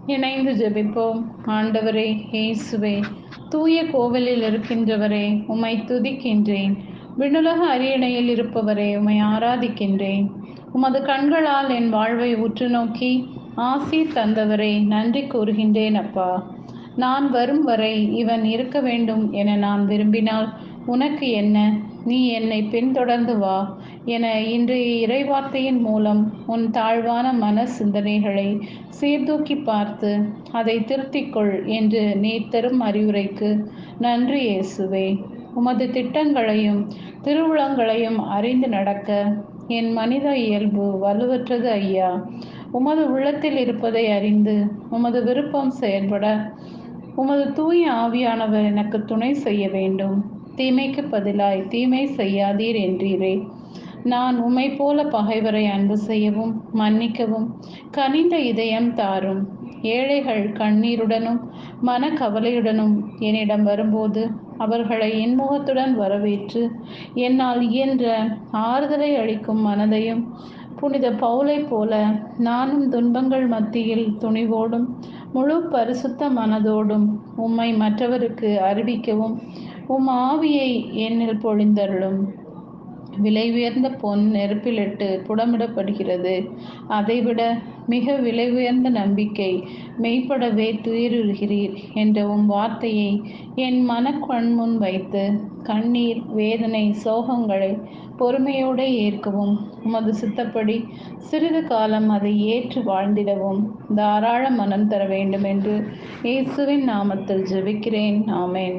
இணைந்து ஜெபிப்போம். ஆண்டவரே இயேசுவே, தூய கோவிலில் இருக்கின்றவரே, உம்மை துதிக்கின்றேன். விண்ணுலக அரியணையில் இருப்பவரே, உம்மை ஆராதிக்கின்றேன். உமது கண்களால் என் வாழ்வை உற்று நோக்கி ஆசீர் தந்தவரே, நன்றி கூறுகின்றேன் அப்பா. நான் வரும் வரை இவன் இருக்க வேண்டும் என நான் விரும்பினால் உனக்கு என்ன? நீ என்னை பின்தொடர்ந்து வா என இன்றைய இறைவார்த்தையின் மூலம் உன் தாழ்வான மன சிந்தனைகளை சீர்தூக்கி பார்த்து அதை திருத்திக்கொள் என்று நீ தரும் அறிவுரைக்கு நன்றி இயேசுவே. உமது திட்டங்களையும் திருவுளங்களையும் அறிந்து நடக்க என் மனித இயல்பு வலுவற்றது ஐயா. உமது உள்ளத்தில் இருப்பதை அறிந்து உமது விருப்பம் செயல்பட உமது தூய ஆவியானவர் எனக்கு துணை செய்ய வேண்டும். தீமைக்கு பதிலாய் தீமை செய்யாதீர் என்றீரே. நான் உம்மை போல பகைவரை அன்பு செய்யவும் மன்னிக்கவும் கனிந்த இதயம் தாரும். ஏழைகள் கண்ணீருடனும் மனக்கவலையுடனும் என்னிடம் வரும்போது அவர்களை இன்முகத்துடன் வரவேற்று என்னால் இயன்ற ஆறுதலை அளிக்கும் மனதையும் புனித பவுலை போல நானும் துன்பங்கள் மத்தியில் துணிவோடும் முழு பரிசுத்த மனதோடும் உம்மை மற்றவருக்கு அறிவிக்கவும் உம் ஆவியை என்னில் பொழிந்தருளும். விலை உயர்ந்த பொன் நெருப்பிலிட்டு புடமிடப்படுகிறது. அதைவிட மிக விலை உயர்ந்த நம்பிக்கை மெய்ப்படவே துயிருகிறீர் என்ற உம் வார்த்தையை என் மனக்கண் முன் வைத்து கண்ணீர் வேதனை சோகங்களை பொறுமையோடு ஏற்கவும் உமது சித்தப்படி சிறிது காலம் அதை ஏற்று வாழ்ந்திடவும் தாராள மனம் தர வேண்டும் என்று இயேசுவின் நாமத்தில் ஜெபிக்கிறேன். ஆமென்.